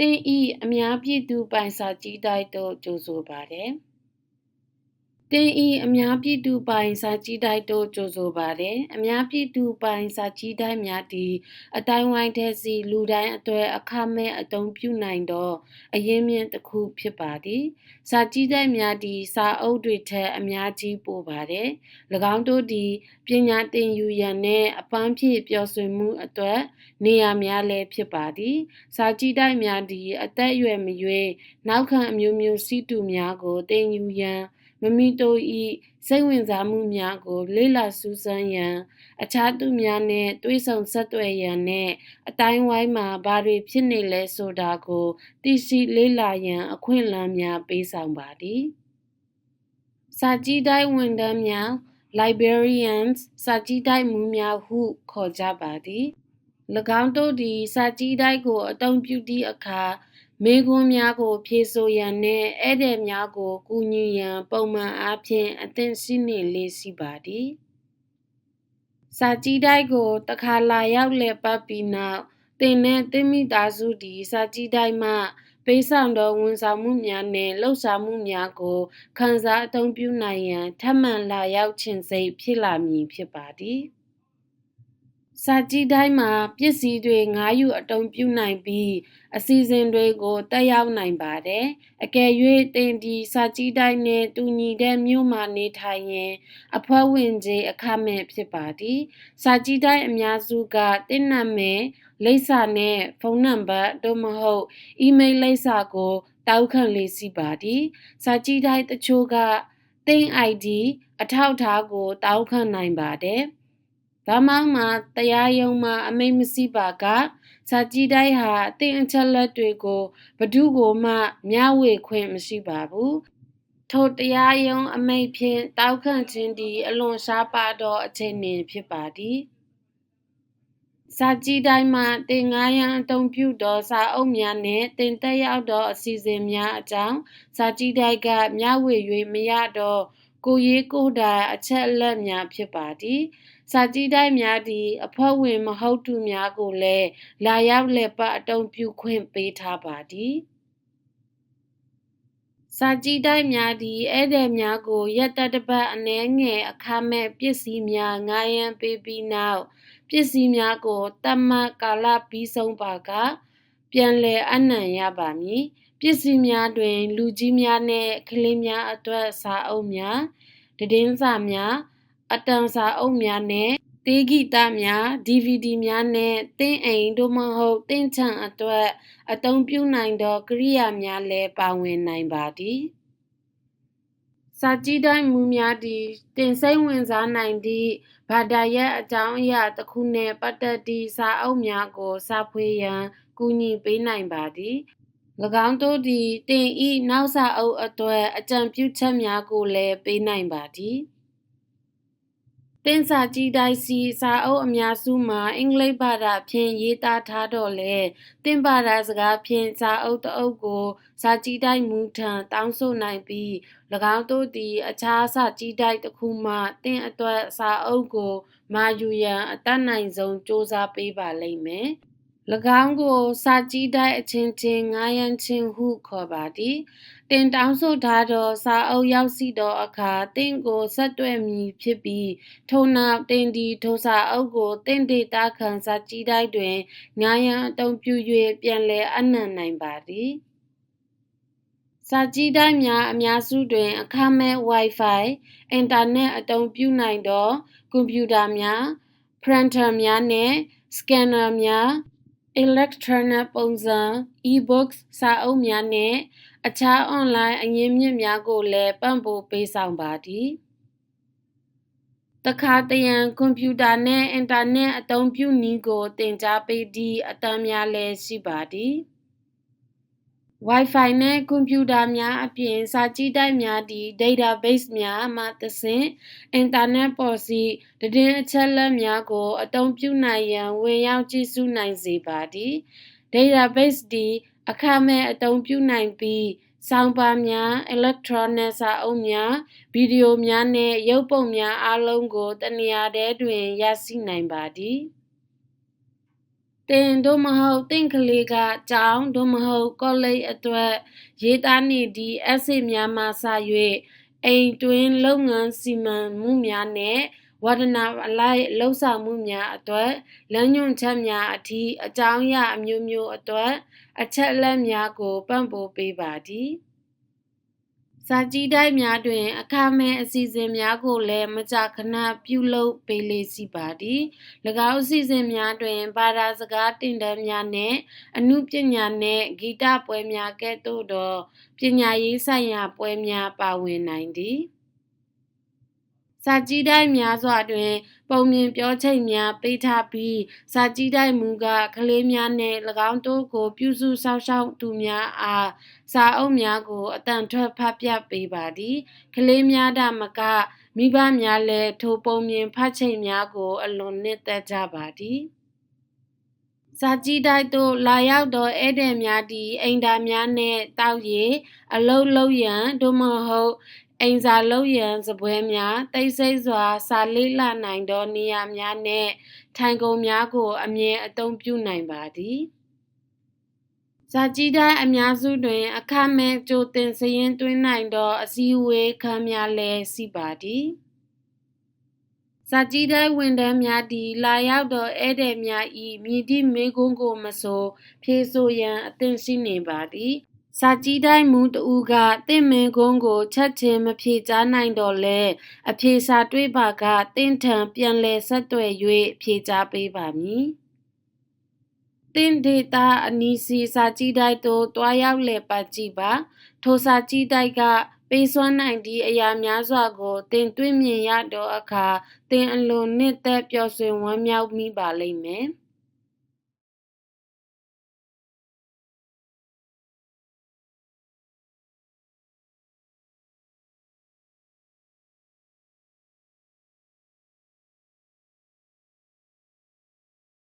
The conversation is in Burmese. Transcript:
တင်ဤအများပြည်သူပိုင်စာကြီးတိုက်တို့ကြိုဆိုပါတယ်တင်ဤအများပြည်သူပိုင်စာကြီးတိုက်တို့ကြိုဆိုပါတယ်အများပြည်သူပိုင်စာကြီးတိုက်များသည်အတိုင်းဝိုင်းတဲ့စီလူတိုင်းအတွက်အခမဲ့အသုံးပြုနိုင်သောအရင်းမြစ်တစ်ခုဖြစ်ပါသည်စာကြီးတိုက်များသည်စာအုပ်တွေထက်အများကြီးပိုပါတယ်၎င်းတို့သည်ပညာသင်ယူရန်နှင့်အပန်းဖြေပျော်ရွှင်မှုအတွက်နေရာများလည်းဖြစ်ပါသည်စာကြီးတိုက်များသည်အသက်အရွယ်မရွေးနောက်ခံအမျိုးမျိုးစီးတူများကိုသင်ယူရန်မမီတို့ဤစိတ်ဝင်စားမှုများကိုလေ့လာစူးစမ်းရန်အခြားသူများနှင့်တွေ့ဆုံဆက်သွယ်ရန်နှင့်အတိုင်းဝိုင်းမှာဘာတွေဖြစ်နေလဲဆိုတာကိုသိရှိလေ့လာရန်အခွင့်အလမ်းများပေးဆောင်ပါသည်စာကြည့်တိုက်ဝန်ထမ်းများ librarians စာကြည့်တိုက်မှူးများဟုခေါ်ကြပါသည်၎င်းတို့သည်စာကြည့်တိုက်ကိုအသုံးပြုသည့်အခါမေးခွန်းများကိုဖြေဆိုရန်နှင့်ဧည့်သည်များကိုကူညီရန်ပုံမှန်အားဖြင့်အသင့်ရှိနေလေ့ရှိပါသည်စာကြည့်တိုက်ကိုတစ်ခါလာရောက်လည်ပတ်ပြီးနောက်သင်နှင့်သင်မိသားစုသည်စာကြည့်တိုက်မှပေးဆောင်သောဝန်ဆောင်မှုများနှင့်လှုပ်ရှားမှုများကိုခံစားအသုံးပြုနိုင်ရန်ထပ်မံလာရောက်ခြင်းစိတ်ဖြစ်လာမည်ဖြစ်ပါသည်စာကြည့်တိုက်မှာပစ္စည်းတွေငှားယူအသုံးပြုနိုင်ပြီးအစီအစဉ်တွေကိုတက်ရောက်နိုင်ပါတယ်။အကယ်၍သင်ဒီစာကြည့်တိုက်နှင့်တူညီတဲ့မြို့မှာနေထိုင်ရင်အဖွဲ့ဝင်ခြင်းအခမဲ့ဖြစ်ပါသည်။စာကြည့်တိုက်အများစုကသင်နာမည်လိပ်စာနှင့်ဖုန်းနံပါတ်သို့မဟုတ်အီးမေးလ်လိပ်စာကိုတောက်ခံလေးရှိပါသည်။စာကြည့်တိုက်တချို့ကသင် ID အထောက်အထားကိုတောက်ခံနိုင်ပါတယ်။ဘာမှမှတရားရုံးမှအမိန့်မရှိပါကစာကြည့်တိုက်ဟာအသင်အချက်လက်တွေကိုဘသူကိုမှမျှဝေခွင့်မရှိပါဘူးထိုတရားရုံးအမိန့်ဖြင့်တောက်ခံခြင်းသည်အလွန်ရှားပါသောအခြေအနေဖြစ်ပါသည်စာကြည့်တိုက်မှသင်ငှားရန်အသုံးပြုသောစာအုပ်များနှင့်သင်တက်ရောက်သောအစီအစဉ်များအကြောင်းစာကြည့်တိုက်ကမျှဝေ၍မရသောကိုရေးကိုယ်တိုင်အချက်အလက်များဖြစ်ပါသည်စာကြည့်တိုက်များသည်အဖွဲ့ဝင်မဟုတ်သူများကိုလည်းလာရောက်လည်ပတ်အသုံးပြုခွင့်ပေးထားပါသည်စာကြည့်တိုက်များသည်ဧည့်သည်များကိုရက်သတ္တပတ်အနည်းငယ်အခမဲ့ပစ္စည်းများငှားရမ်းပေးပြီးနောက်ပစ္စည်းများကိုသတ်မှတ်ကာလပြီးဆုံးပါကပြန်လည်အပ်နှံရပါမည်ပစ္စည်းများတွင်လူကြီးများနှင့်ကလေးများအတွက်စာအုပ်များသတင်းစာများအတန်စာအုပ်များနှင့်တေးဂီတများ DVD များနှင့်သင်အိမ်သို့မဟုတ်သင်ခြံအတွက်အသုံးပြုနိုင်သောကိရိယာများလည်းပါဝင်နိုင်ပါသည်စာကြည့်တိုက်မှူးများသည်တင်စိတ်ဝင်စားနိုင်သည့်ဘာသာရပ်အကြောင်းအရာတစ်ခုနှင့်ပတ်သက်သည့်စာအုပ်များကိုစာဖွေရန်ကူညီပေးနိုင်ပါသည်၎င်းတို့သည်သင်၏နောက်စာအုပ်အတွက်အကြံပြုချက်များကိုလည်းပေးနိုင်ပါသည်သင်စာကြည့်တိုက်စီစာအုပ်အများစုမှာအင်္ဂလိပ်ဘာသာဖြင့်ရေးသားထားတော့လေသင်ဘာသာစကားဖြင့်စာအုပ်တစ်အုပ်ကိုစာကြည့်တိုက်မူထံတောင်းဆိုနိုင်ပြီး၎င်းတို့သည်အခြားစာကြည့်တိုက်တစ်ခုမှသင်အတွက်စာအုပ်ကိုမာယူရန်အတတ်နိုင်ဆုံးစ조사ပေးပါလိမ့်မယ်၎င်းကိုစာကြည့်တိုက်အချင်းချင်းငှားရမ်းခြင်းဟုခေါ်ပါသည်တင်တောင်းဆိုထားသောစာအုပ်ရောက်ရှိသောအခါသင်ကိုဆက်သွယ်မည်ဖြစ်ပြီးထို့နောက်သင်သည်ထိုစာအုပ်ကိုသင်ဒေတာခံစာကြည့်တိုက်တွင်ငှားရမ်းအသုံးပြု၍ပြန်လည်အနှံနိုင်ပါသည်စာကြည့်တိုက်များအများစုတွင်အခမဲ့ Wi-Fi အင်တာနက်အသုံးပြုနိုင်သောကွန်ပျူတာများပရန်တာများနှင့်စကန်နာများelectronic ပုံစံ e-books စာအုပ်များနှင့်အခြားအွန်လိုင်းအရင်းမြစ်များကိုလည်းပံ့ပိုးပေးဆောင်ပါသည်တခါတရံကွန်ပျူတာနှင့်အင်တာနက်အသုံးပြုနည်းကိုသင်ကြားပေးသည့်အတန်းများလည်းရှိပါသည်Wi-Fi နှင့်ကွန်ပျူတာများအပြင်စာကြည့်တိုက်များသည် database များမှတစ်ဆင့်အင်တာနက်ပေါ်ရှိသတင်းအချက်အလက်များကိုအသုံးပြုနိုင်ရန်ဝင်ရောက်ကြည့်ရှုနိုင်စေပါသည် database သည်အခမဲ့အသုံးပြုနိုင်ပြီးဆောင်းပါးများအီလက်ထရောနစ်စာအုပ်များဗီဒီယိုများနှင့်ရုပ်ပုံများအားလုံးကိုတစ်နေရာတည်းတွင်ရရှိနိုင်ပါသည် တင်တို့မဟုတ်တင့်ကလေးကကြောင်းတို့မဟုတ်ကောလိပ်အတွက်ရေးသားနေသည့်အဆေများမှစ၍အိမ်တွင်လုပ်ငန်းစီမံမှုများနှင့်ဝါဒနာအလိုက်လှုပ်ဆောင်မှုများအတွက်လမ်းညွှန်ချက်များအထိအကြောင်းအရာအမျိုးမျိုးအတွက်အချက်အလက်များကိုပံ့ပိုးပေးပါသည်စာကြည့်တိုက်များတွင်အခမဲ့အစီအစဉ်များကိုလည်းမကြာခဏပြုလုပ်ပေးလေ့ရှိပါသည်၎င်းအစီအစဉ်များတွင်ဘာသာစကားတင်တန်းများနှင့်အနုပညာနှင့်ဂီတပွဲများကဲ့သို့သောပညာရေးဆိုင်ရာပွဲများပါဝင်နိုင်သည်စာကြည့်တိုက်များစွာတွင်ပုံမြင်ပြောချိန်များပေးထားပြီးစာကြည့်တိုက်မူကကလေးများနှင့်၎င်းတို့ကိုပြုစုစောင့်ရှောက်သူများအားစာအုပ်များကိုအတန်ထွက်ဖတ်ပြပေးပါသည်ကလေးများသာမကမိဘများလည်းထိုပုံမြင်ဖတ်ချိန်များကိုအလွန်နှစ်သက်ကြပါသည်စာကြည့်တိုက်သို့လာရောက်သောဧည့်သည်များသည်အိမ်သာများနှင့်တောက်ရည်အလုပ်လုပ်ရန်သို့မဟုတ်အိမ်စာလုပ်ရန်စပွဲများတိတ်ဆိတ်စွာစာလေ့လာနိုင်သောနေရာများနှင့်ထိုင်ကုန်များကိုအမြဲအသုံးပြုနိုင်ပါသည်စာကြည့်တိုက်အများစုတွင်အခမဲ့ကြိုတင်စာရင်းသွင်းနိုင်သောအစည်းအဝေးခန်းများလည်းရှိပါသည်စာကြည့်တိုက်ဝန်ထမ်းများသည်လာရောက်သောဧည့်သည်များ၏မည်သည့်မေးခွန်းကိုမဆိုဖြေဆိုရန်အသင့်ရှိနေပါသည်စာကြည့်တိုက်မူတဦးကတင့်မေးခွန်းကိုချက်ချင်းမဖြေကြားနိုင်တော့လဲအဖြေစာတွေ့ပါကတင့်ထံပြန်လည်ဆက်သွယ်၍ဖြေကြားပေးပါမည်တင့်ဒေတာအနီးစီစာကြည့်တိုက်သို့တွားရောက်လည်ပတ်ကြည့်ပါထိုစာကြည့်တိုက်ကပေးစွမ်းနိုင်သည့်အရာများစွာကိုသင်တွေ့မြင်ရသောအခါသင်အလွန်နှစ်သက်ပျော်ရွှင်ဝမ်းမြောက်မိပါလိမ့်မယ်။